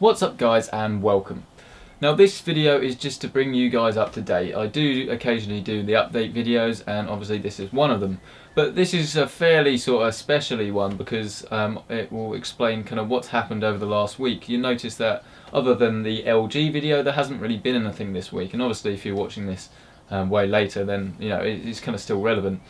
What's up guys and welcome. Now this video is just to bring you guys up to date. I do occasionally do the update videos and obviously this is one of them. But this is a fairly sort of specially one because it will explain kind of what's happened over the last week. You notice that other than the LG video there hasn't really been anything this week, and obviously if you're watching this way later then you know it's kind of still relevant.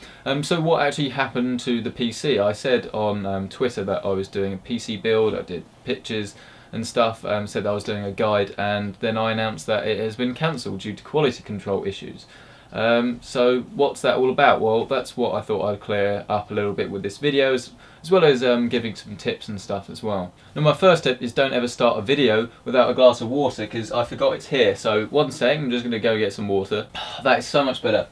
So what actually happened to the PC? I said on Twitter that I was doing a PC build, I did pictures and stuff, said I was doing a guide, and then I announced that it has been cancelled due to quality control issues. So what's that all about? Well, that's what I thought I'd clear up a little bit with this video, as well as giving some tips and stuff as well. Now my first tip is don't ever start a video without a glass of water, because I forgot it's here. So one sec, I'm just going to go get some water. That is so much better.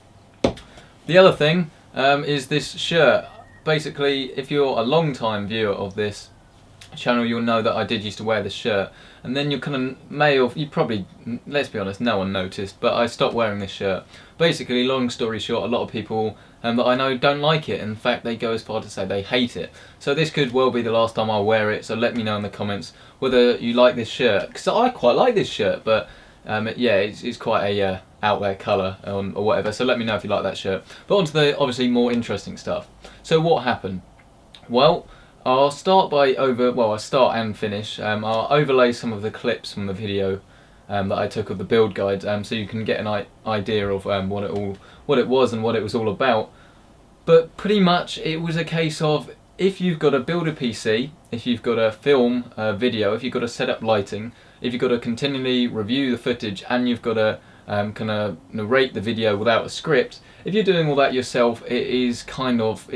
The other thing is this shirt. Basically, if you're a long time viewer of this channel, you'll know that I did used to wear this shirt, and then you you probably, let's be honest, no one noticed, but I stopped wearing this shirt. Basically, long story short, a lot of people that I know don't like it. In fact, they go as far to say they hate it. So this could well be the last time I wear it, so let me know in the comments whether you like this shirt, because I quite like this shirt, but yeah, it's quite a out there colour or whatever, so let me know if you like that shirt. But on to the obviously more interesting stuff. So what happened? Well, I'll start I start and finish. I'll overlay some of the clips from the video that I took of the build guide, so you can get an idea of what it was and what it was all about. But pretty much it was a case of, if you've got to build a PC, if you've got to film a video, if you've got to set up lighting, if you've got to continually review the footage, and you've got to kind of narrate the video without a script, if you're doing all that yourself, it is kind of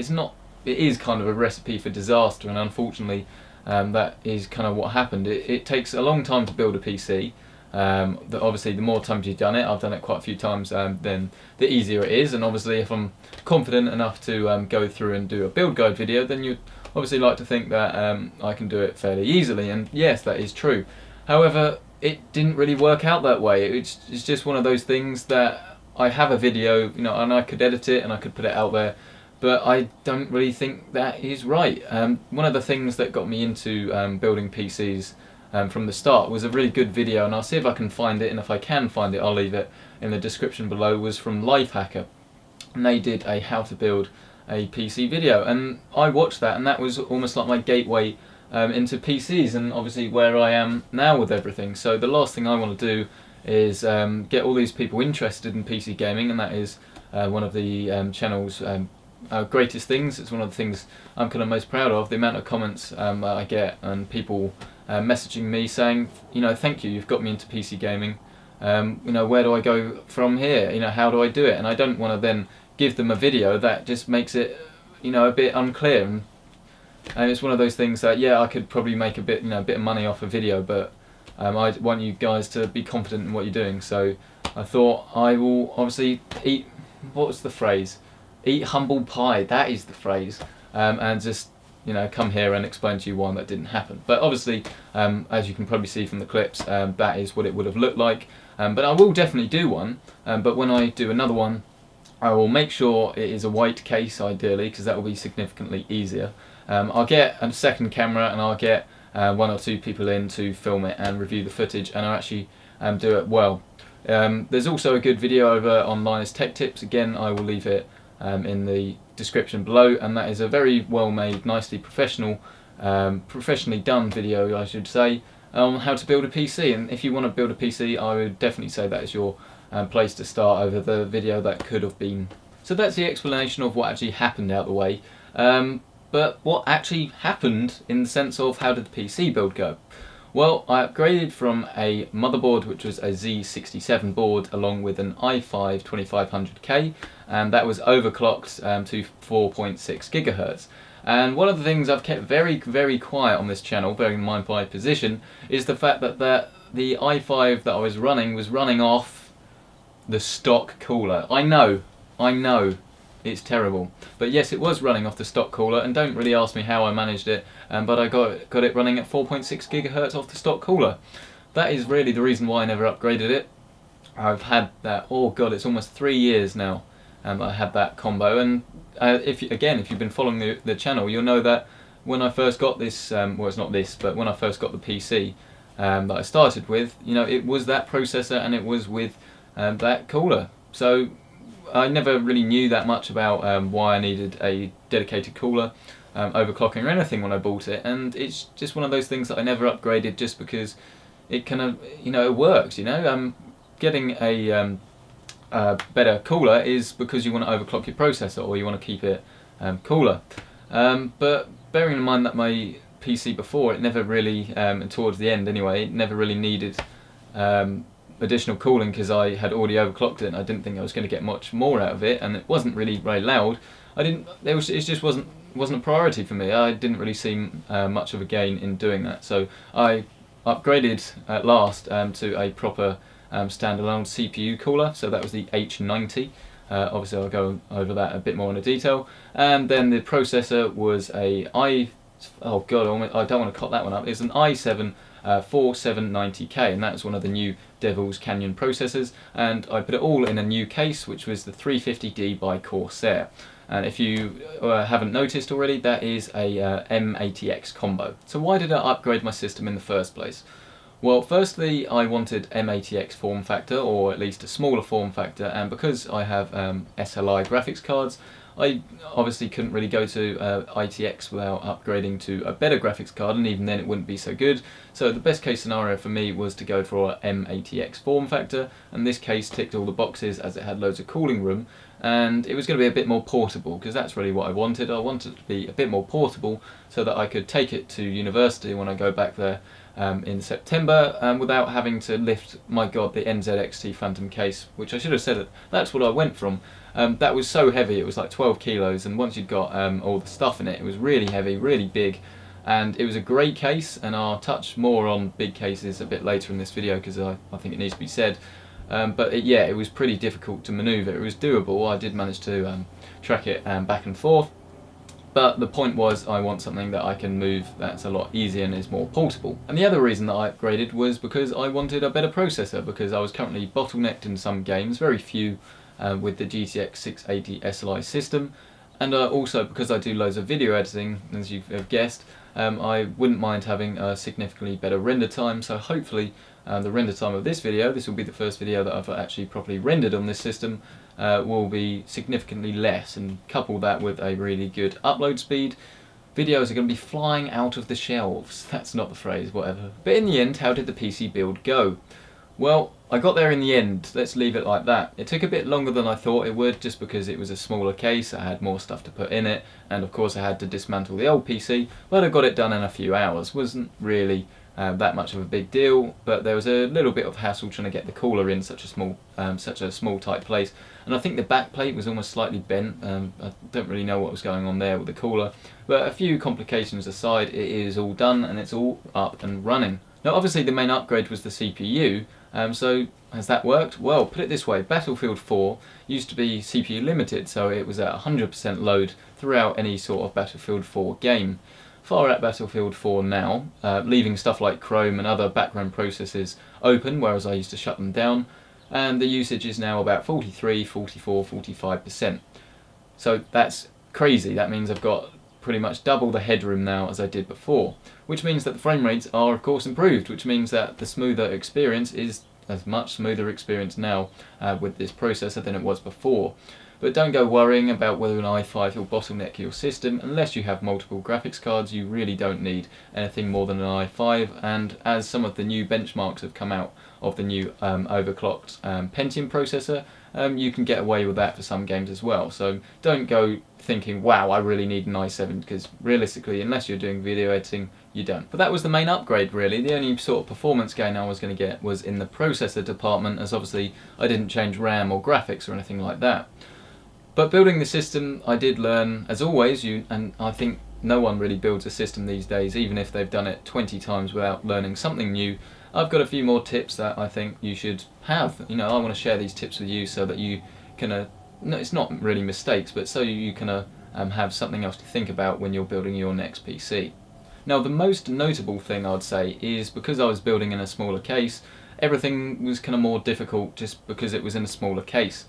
a recipe for disaster, and unfortunately that is kind of what happened. It takes a long time to build a PC. Obviously the more times you've done it, I've done it quite a few times, then the easier it is, and obviously if I'm confident enough to go through and do a build guide video, then you'd obviously like to think that I can do it fairly easily, and yes, that is true. However, it didn't really work out that way. It's just one of those things that I have a video, and I could edit it and I could put it out there, but I don't really think that is right. One of the things that got me into building PCs from the start was a really good video, and I'll see if I can find it, and if I can find it I'll leave it in the description below, was from Lifehacker, and they did a how to build a PC video, and I watched that, and that was almost like my gateway into PCs, and obviously where I am now with everything. So the last thing I want to do is get all these people interested in PC gaming, and that is one of the channel's greatest things. It's one of the things I'm kind of most proud of, the amount of comments that I get, and people messaging me saying, thank you, you've got me into PC gaming, where do I go from here, how do I do it? And I don't want to then give them a video that just makes it a bit unclear, and it's one of those things that, yeah, I could probably make a bit of money off a video, but I want you guys to be confident in what you're doing. So I thought I will obviously eat, what's the phrase? Eat humble pie, that is the phrase, and just come here and explain to you why that didn't happen. But obviously, as you can probably see from the clips, that is what it would have looked like. But I will definitely do one, but when I do another one, I will make sure it is a white case ideally, because that will be significantly easier. I'll get a second camera, and I'll get one or two people in to film it and review the footage, and I'll actually do it well. There's also a good video over on Linus Tech Tips. Again, I will leave it in the description below, and that is a very well made, nicely professionally done video, I should say, on how to build a PC. And if you want to build a PC, I would definitely say that is your place to start over the video that could have been. So that's the explanation of what actually happened out of the way. But what actually happened in the sense of how did the PC build go? Well, I upgraded from a motherboard, which was a Z67 board, along with an i5 2500K, and that was overclocked to 4.6 gigahertz. And one of the things I've kept very, very quiet on this channel, bearing in mind my position, is the fact that the i5 that I was running off the stock cooler. I know, it's terrible, but yes, it was running off the stock cooler, and don't really ask me how I managed it, but I got it running at 4.6 gigahertz off the stock cooler. That is really the reason why I never upgraded it. I've had that, oh god, it's almost 3 years now. I had that combo, and if you've been following the channel, you'll know that when I first got this, well, it's not this, but when I first got the PC, that I started with, it was that processor and it was with that cooler. So I never really knew that much about why I needed a dedicated cooler, overclocking or anything when I bought it, and it's just one of those things that I never upgraded just because it kind of, it works. Getting a better cooler is because you want to overclock your processor or you want to keep it cooler. But bearing in mind that my PC before, it never really, towards the end anyway, it never really needed additional cooling because I had already overclocked it and I didn't think I was going to get much more out of it, and it wasn't really very loud. It just wasn't a priority for me. I didn't really see much of a gain in doing that, so I upgraded at last to a proper standalone CPU cooler. So that was the H90. Obviously I'll go over that a bit more in detail. And then the processor was a I don't want to cut that one up. It's an i7 4790K, and that's one of the new Devil's Canyon processors, and I put it all in a new case, which was the 350D by Corsair. And if you haven't noticed already, that is a M80X combo. So why did I upgrade my system in the first place? Well, firstly, I wanted M80X form factor, or at least a smaller form factor, and because I have SLI graphics cards, I obviously couldn't really go to ITX without upgrading to a better graphics card, and even then it wouldn't be so good. So the best case scenario for me was to go for an M80X form factor, and this case ticked all the boxes as it had loads of cooling room, and it was going to be a bit more portable, because that's really what I wanted. I wanted it to be a bit more portable so that I could take it to university when I go back there in September, without having to lift, my god, the NZXT Phantom case, which I should have said that's what I went from. That was so heavy, it was like 12 kilos, and once you'd got all the stuff in it, it was really heavy, really big, and it was a great case, and I'll touch more on big cases a bit later in this video because I think it needs to be said. But it was pretty difficult to manoeuvre. It was doable. I did manage to track it back and forth, but the point was I want something that I can move that's a lot easier and is more portable. And the other reason that I upgraded was because I wanted a better processor, because I was currently bottlenecked in some games, very few with the GTX 680 SLI system, and also because I do loads of video editing, as you've guessed, I wouldn't mind having a significantly better render time. So hopefully the render time of this video, this will be the first video that I've actually properly rendered on this system, will be significantly less, and couple that with a really good upload speed, videos are going to be flying out of the shelves. That's not the phrase, whatever. But in the end, how did the PC build go? Well, I got there in the end, let's leave it like that. It took a bit longer than I thought it would, just because it was a smaller case, I had more stuff to put in it, and of course I had to dismantle the old PC, but I got it done in a few hours. Wasn't really that much of a big deal, but there was a little bit of hassle trying to get the cooler in such a small tight place, and I think the back plate was almost slightly bent. I don't really know what was going on there with the cooler, but a few complications aside, it is all done and it's all up and running. Now obviously the main upgrade was the CPU, so has that worked? Well, put it this way, Battlefield 4 used to be CPU limited, so it was at 100% load throughout any sort of Battlefield 4 game. Far at Battlefield 4 now, leaving stuff like Chrome and other background processes open, whereas I used to shut them down, and the usage is now about 43, 44, 45%. So that's crazy. That means I've got pretty much double the headroom now as I did before, which means that the frame rates are of course improved, which means that the smoother experience is a much smoother experience now with this processor than it was before. But don't go worrying about whether an i5 will bottleneck your system. Unless you have multiple graphics cards, you really don't need anything more than an i5, and as some of the new benchmarks have come out of the new overclocked Pentium processor, you can get away with that for some games as well. So don't go thinking, wow, I really need an i7, because realistically, unless you're doing video editing, you don't. But that was the main upgrade really. The only sort of performance gain I was going to get was in the processor department, as obviously I didn't change RAM or graphics or anything like that. But building the system, I did learn, as always, and I think no one really builds a system these days, even if they've done it 20 times without learning something new. I've got a few more tips that I think you should have. I want to share these tips with you so that you can, no, it's not really mistakes, but so you can have something else to think about when you're building your next PC. Now, the most notable thing I'd say is, because I was building in a smaller case, everything was kind of more difficult just because it was in a smaller case.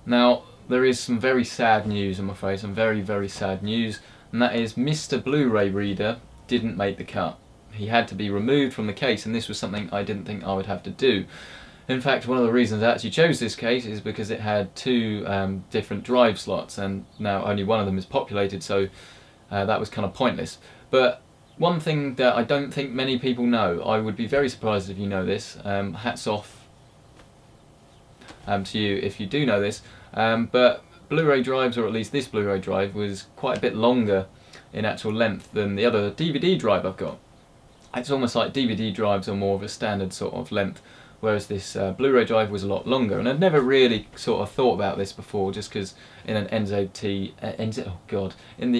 Now, there is some very sad news, I'm afraid, some very, very sad news, and that is Mr. Blu-ray Reader didn't make the cut. he had to be removed from the case, and this was something I didn't think I would have to do. In fact, one of the reasons I actually chose this case is because it had two different drive slots, and now only one of them is populated, so that was kind of pointless. But one thing that I don't think many people know, I would be very surprised if you know this, hats off to you if you do know this, but Blu-ray drives, or at least this Blu-ray drive, was quite a bit longer in actual length than the other DVD drive I've got. It's almost like DVD drives are more of a standard sort of length, whereas this Blu-ray drive was a lot longer. And I'd never really sort of thought about this before, just because in an in the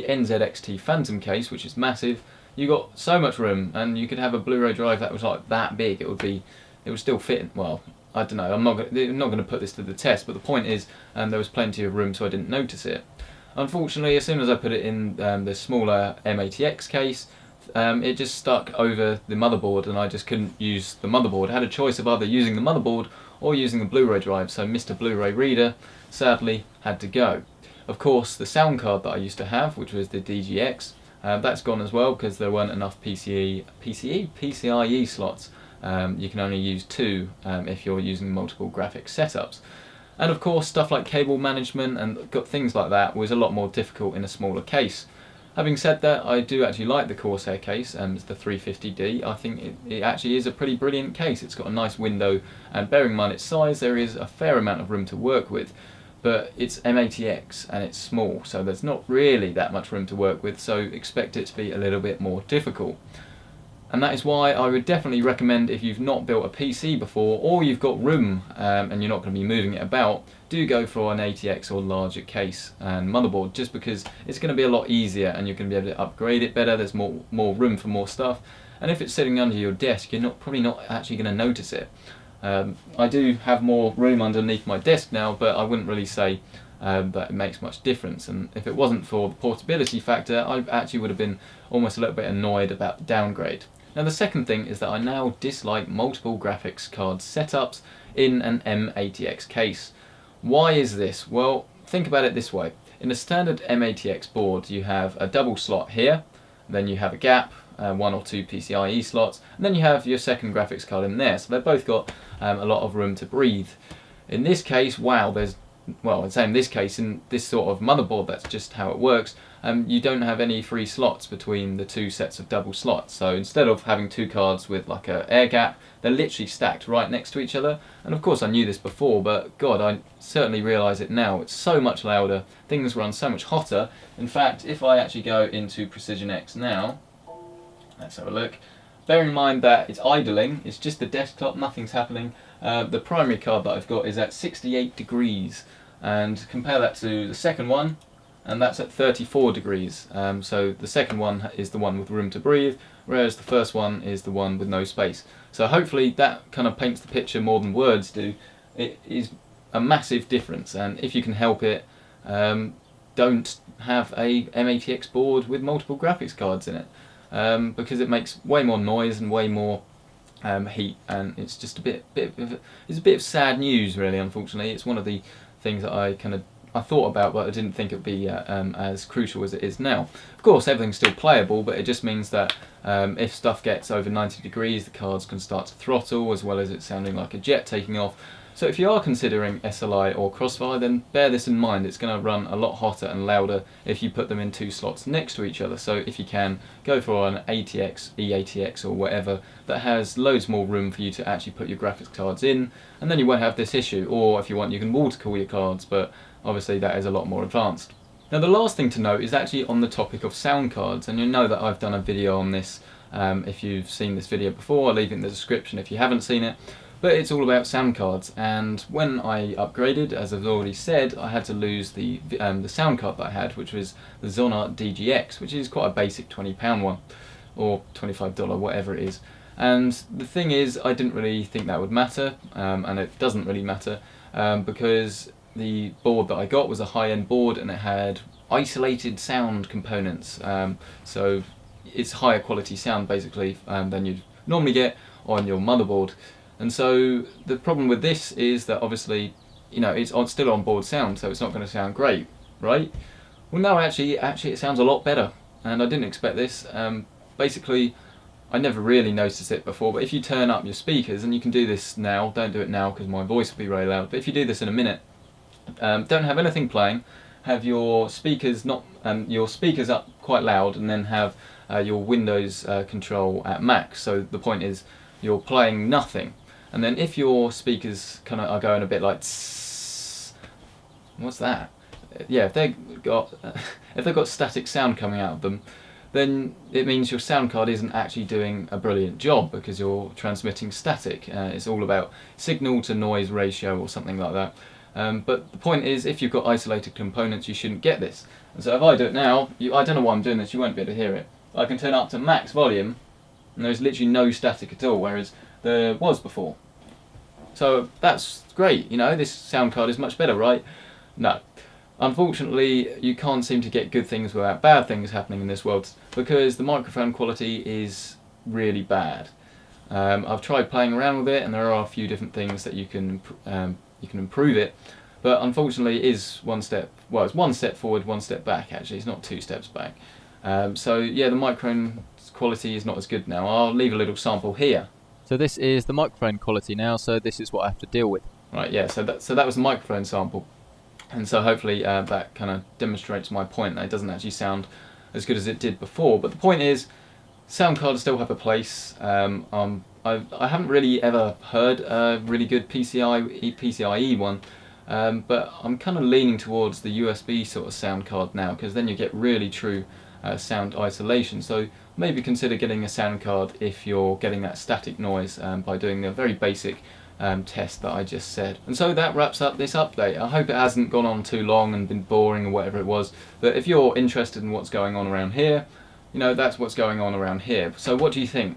NZXT Phantom case, which is massive, you got so much room, and you could have a Blu-ray drive that was like that big. It would still fit. Well, I don't know. I'm not going to put this to the test, but the point is, there was plenty of room, so I didn't notice it. Unfortunately, as soon as I put it in the smaller M80X case, it just stuck over the motherboard, and I just couldn't use the motherboard. I had a choice of either using the motherboard or using the Blu-ray drive, so Mr. Blu-ray Reader sadly had to go. Of course, the sound card that I used to have, which was the DGX, that's gone as well because there weren't enough PCIe slots. You can only use 2 if you're using multiple graphics setups. And of course, stuff like cable management and things like that was a lot more difficult in a smaller case. Having said that, I do actually like the Corsair case, it's the 350D. I think it actually is a pretty brilliant case. It's got a nice window, and bearing in mind its size, there is a fair amount of room to work with. But it's M80X and it's small, so there's not really that much room to work with, so expect it to be a little bit more difficult. And that is why I would definitely recommend, if you've not built a PC before, or you've got room and you're not going to be moving it about, do go for an ATX or larger case and motherboard, just because it's going to be a lot easier and you're going to be able to upgrade it better. There's more room for more stuff, and if it's sitting under your desk, you're probably not actually going to notice it. I do have more room underneath my desk now, but I wouldn't really say that it makes much difference, and if it wasn't for the portability factor, I actually would have been almost a little bit annoyed about the downgrade. Now, the second thing is that I now dislike multiple graphics card setups in an M80X case. Why is this? Well, think about it this way. In a standard M80X board, you have a double slot here, then you have a gap, 1 or 2 PCIe slots, and then you have your second graphics card in there. So they've both got a lot of room to breathe. In this case, wow, I'd say in this case, in this sort of motherboard, that's just how it works. You don't have any free slots between the 2 sets of double slots. So instead of having 2 cards with like a air gap, they're literally stacked right next to each other. And of course I knew this before, but God, I certainly realise it now. It's so much louder, things run so much hotter. In fact, if I actually go into Precision X now, let's have a look. Bear in mind that it's idling, it's just the desktop, nothing's happening. The primary card that I've got is at 68 degrees, and compare that to the second one, and that's at 34 degrees. So the second one is the one with room to breathe, whereas the first one is the one with no space. So hopefully that kind of paints the picture more than words do. It is a massive difference, and if you can help it, don't have a M80X board with multiple graphics cards in it, because it makes way more noise and way more heat, and it's just it's a bit of sad news, really. Unfortunately, it's one of the things that I thought about, but I didn't think it would be as crucial as it is now. Of course, everything's still playable, but it just means that if stuff gets over 90 degrees, the cards can start to throttle, as well as it sounding like a jet taking off. So if you are considering SLI or Crossfire, then bear this in mind. It's going to run a lot hotter and louder if you put them in 2 slots next to each other. So if you can, go for an ATX, eATX or whatever that has loads more room for you to actually put your graphics cards in, and then you won't have this issue. Or if you want, you can water cool your cards, but obviously that is a lot more advanced. Now, the last thing to note is actually on the topic of sound cards, and you'll know that I've done a video on this. If you've seen this video before, I'll leave it in the description if you haven't seen it. But it's all about sound cards, and when I upgraded, as I've already said, I had to lose the sound card that I had, which was the Zonart DGX, which is quite a basic £20 one, or $25, whatever it is. And the thing is, I didn't really think that would matter, and it doesn't really matter, because the board that I got was a high-end board, and it had isolated sound components, so it's higher quality sound basically than you'd normally get on your motherboard. And so the problem with this is that obviously, you know, it's still on board sound, so it's not going to sound great, right? Well, no, actually it sounds a lot better, and I didn't expect this. Basically, I never really noticed it before, but if you turn up your speakers, and you can do this now, don't do it now because my voice will be very loud, but if you do this in a minute, don't have anything playing, have your speakers up quite loud, and then have your Windows control at max. So the point is you're playing nothing, and then if your speakers kind of are going a bit like tss, what's that? Yeah, if they've got static sound coming out of them, then it means your sound card isn't actually doing a brilliant job because you're transmitting static. It's all about signal to noise ratio or something like that. But the point is, if you've got isolated components, you shouldn't get this. And so if I do it now, I don't know why I'm doing this, you won't be able to hear it. I can turn it up to max volume, and there's literally no static at all, whereas there was before. So that's great, this sound card is much better, right? No. Unfortunately, you can't seem to get good things without bad things happening in this world, because the microphone quality is really bad. I've tried playing around with it, and there are a few different things that you can improve it, but unfortunately it is it's one step forward, one step back. Actually, it's not 2 steps back. So yeah, the microphone quality is not as good now. I'll leave a little sample here. So this is the microphone quality now, so this is what I have to deal with. Right, yeah, so that was the microphone sample. And so hopefully that kind of demonstrates my point that it doesn't actually sound as good as it did before. But the point is, sound cards still have a place. I haven't really ever heard a really good PCIe one, but I'm kind of leaning towards the USB sort of sound card now, because then you get really true sound isolation. So maybe consider getting a sound card if you're getting that static noise by doing the very basic test that I just said. And so that wraps up this update. I hope it hasn't gone on too long and been boring or whatever it was, but if you're interested in what's going on around here, that's what's going on around here. So what do you think?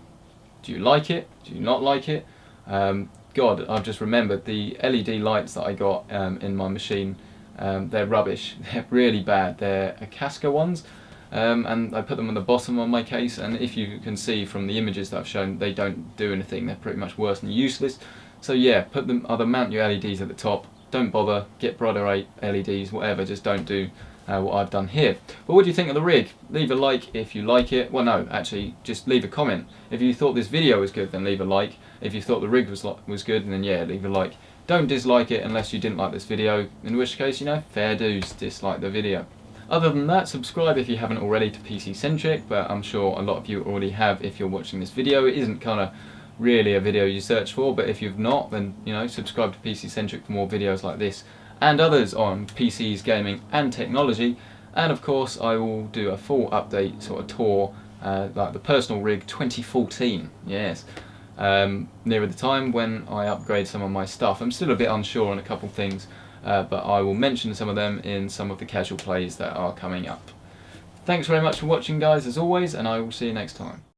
Do you like it? Do you not like it? God, I've just remembered the LED lights that I got in my machine. They're rubbish. They're really bad. They're Casca ones, and I put them on the bottom of my case, and if you can see from the images that I've shown, they don't do anything. They're pretty much worse than useless. So yeah, either mount your LEDs at the top, don't bother, get brighter LEDs, whatever, just don't do what I've done here. But what do you think of the rig? Leave a like if you like it. Well, no, actually, just leave a comment. If you thought this video was good, then leave a like. If you thought the rig was good, then yeah, leave a like. Don't dislike it unless you didn't like this video, in which case, fair dues, dislike the video. Other than that, subscribe if you haven't already to PC Centric, but I'm sure a lot of you already have if you're watching this video. It isn't kind of really a video you search for, but if you've not, then subscribe to PC Centric for more videos like this and others on PCs, gaming and technology. And of course I will do a full update sort of tour, like the personal rig 2014, yes, nearer the time when I upgrade some of my stuff. I'm still a bit unsure on a couple things, but I will mention some of them in some of the casual plays that are coming up. Thanks very much for watching, guys, as always, and I will see you next time.